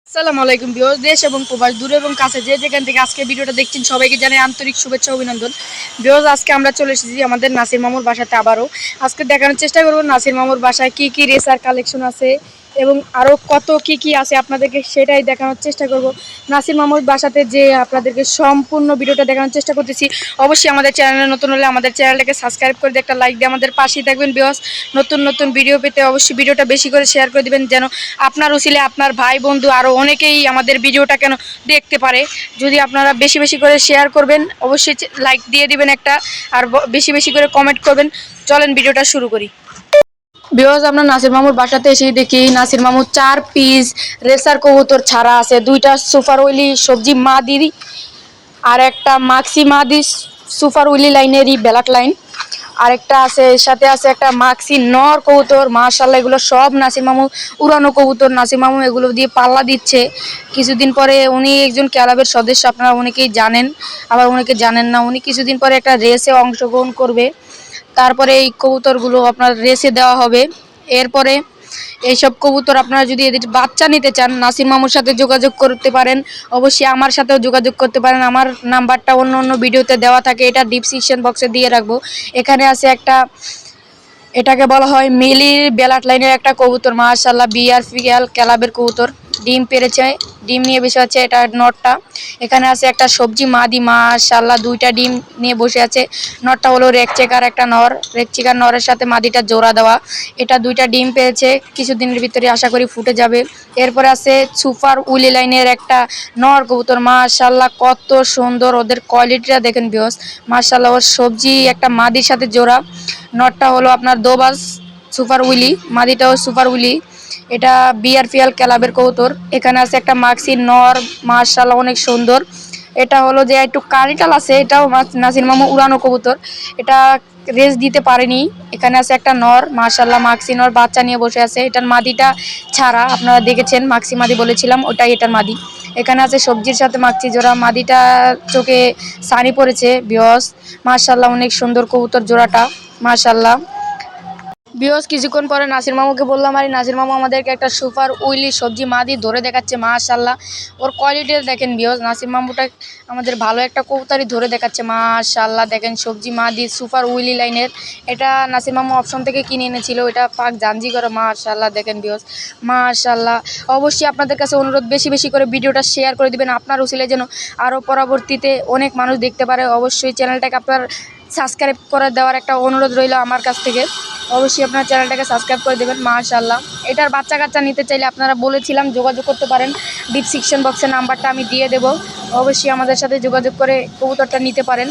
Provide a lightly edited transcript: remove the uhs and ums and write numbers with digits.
আসসালামু আলাইকুম ভিউয়ার্স, দেশ এবং প্রবাস দূরে এবং কাছে যে যেখান থেকে আজকে ভিডিওটা দেখছেন সবাইকে জানাই আন্তরিক শুভেচ্ছা অভিনন্দন। ভিউয়ার্স, আজকে আমরা চলে এসেছি আমাদের নাসির মামুর বাসাতে। আবারও আজকে দেখানোর চেষ্টা করব নাসির মামুর বাসায় কি কি রেসার কালেকশন আছে এবং আরও কত কি আছে আপনাদেরকে সেটাই দেখানোর চেষ্টা করব। নাসির মামুর বাসাতে যে আপনাদেরকে সম্পূর্ণ ভিডিওটা দেখানোর চেষ্টা করতেছি। অবশ্যই আমাদের চ্যানেলে নতুন হলে আমাদের চ্যানেলটাকে সাবস্ক্রাইব করে দিয়ে একটা লাইক দিয়ে আমাদের পাশেই থাকবেন। ভিউয়ার্স, নতুন নতুন ভিডিও পেতে অবশ্যই ভিডিওটা বেশি করে শেয়ার করে দিবেন, যেন আপনার উচিলে আপনার ভাই বন্ধু আরও অনেকেই আমাদের ভিডিওটা কেন দেখতে পারে। যদি আপনারা বেশি বেশি করে শেয়ার করবেন, অবশ্যই লাইক দিয়ে দিবেন একটা, আর বেশি বেশি করে কমেন্ট করবেন। চলেন ভিডিওটা শুরু করি। ভিউয়ার্স, আমরা নাসির মামুর বাসাতে এসেই দেখি নাসির মামুর 4 পিস রেসার কবুতর ছাড়া আছে, 2টা সুপার ওইলি সবজি মাদি আর একটা মাক্সি মাদি সুপার উইলি লাইনেরই ব্ল্যাক লাইন, আরেকটা আছে এর সাথে আছে একটা মাক্সি নর কবুতর। মাশাআল্লাহ, এগুলো সব নাসির মামু উড়ানো কবুতর। নাসির মামু এগুলো দিয়ে পাল্লা দিচ্ছে। কিছুদিন পরে উনি একজন ক্লাবের সদস্য, আপনারা অনেকেই জানেন, আবার অনেকে জানেন না। উনি কিছুদিন পরে একটা রেসে অংশগ্রহণ করবে, তারপরে এই কবুতরগুলো আপনার রেসে দেওয়া হবে। এরপরে এইসব কবুতর আপনারা যদি এদের বাচ্চা নিতে চান, নাসির মামুর সাথে যোগাযোগ করতে পারেন। অবশ্যই আমার সাথেও যোগাযোগ করতে পারেন। আমার নাম্বারটা অন্য অন্য ভিডিওতে দেওয়া থাকে, এটা ডিসক্রিপশন বক্সে দিয়ে রাখবো। এখানে আছে একটা, এটাকে বলা হয় মিলির ব্লাড লাইনের একটা কবুতর। মাশাআল্লাহ, বিআরপিএল ক্লাবের কবুতর, ডিম পেরেছে, ডিম নিয়ে বসে আছে এটা নটটা। এখানে আছে একটা সবজি মাদি, মাশাআল্লাহ 2টা ডিম নিয়ে বসে আছে। নটটা হলো রেড চেকার, একটা নর, রেড চেকার নরের সাথে মাদিটা জোড়া দেওয়া। এটা 2টা ডিম পেয়েছে, কিছুদিনের ভিতরে আশা করি ফুটে যাবে। এরপরে আছে সুপার উলি লাইনের একটা নর কবুতর। মাশাআল্লাহ, কত সুন্দর, ওদের কোয়ালিটিটা দেখেন ভিউয়ার্স। মাশাআল্লাহ, ওর সবজি একটা মাদির সাথে জোড়া। নটটা হলো আপনার দোবাস সুপার উইলি, মাদিটাও সুপার উইলি। এটা বিআরপিএল ক্লাবের কবুতর। এখানে আছে একটা মাক্সি নর, মাশাআল্লাহ অনেক সুন্দর। এটা হলো যে একটু কারিটাল আছে, এটাও নাসির মামু উড়ানো কবুতর, এটা রেস দিতে পারেনি। এখানে আছে একটা নর, মাশাআল্লাহ মাক্সি নর বাচ্চা নিয়ে বসে আছে। এটার মাদিটা ছাড়া, আপনারা দেখেছেন মাক্সি মাদি বলেছিলাম, ওটাই এটার মাদি। এখানে আছে সবজির সাথে মাক্সি জোড়া, মাদিটা চোখে সানি পড়েছে ভিউয়ার্স। মাশাআল্লাহ অনেক সুন্দর কবুতর জোড়াটা, মাশাআল্লাহ। ভিউয়ার্স, কিছুক্ষণ পরে নাসির মামুকে বললাম, আর নাসির মামু আমাদেরকে একটা সুপার উইলি সবজি মাদি ধরে দেখাচ্ছে। মাশাআল্লাহ, ওর কোয়ালিটিটা দেখেন ভিউয়ার্স। নাসির মামুটা আমাদের ভালো একটা কবুতরই ধরে দেখাচ্ছে। মাশাআল্লাহ, দেখেন সবজি মাদি সুপার উইলি লাইনের। এটা নাসির মামু অপশন থেকে কিনে এনেছিল, এটা পাক জাঞ্জি করে। মাশাআল্লাহ, দেখেন ভিউয়ার্স, মাশাআল্লাহ। অবশ্যই আপনাদের কাছে অনুরোধ, বেশি বেশি করে ভিডিওটা শেয়ার করে দিবেন, আপনার উছিলে যেন আরও পরবর্তীতে অনেক মানুষ দেখতে পারে। অবশ্যই চ্যানেলটাকে আপনার সাবস্ক্রাইব করে দেওয়ার একটা অনুরোধ রইল আমার কাছ থেকে। অবশ্যই আপনার চ্যানেলটাকে সাবস্ক্রাইব করে দেবেন। মাশাআল্লাহ, এটার বাচ্চা কাচ্চা নিতে চাইলে আপনারা বলেছিলাম যোগাযোগ করতে পারেন, ডিসক্রিপশন বক্সের নাম্বারটা আমি দিয়ে দেব। অবশ্যই আমাদের সাথে যোগাযোগ করে কবুতরটা নিতে পারেন।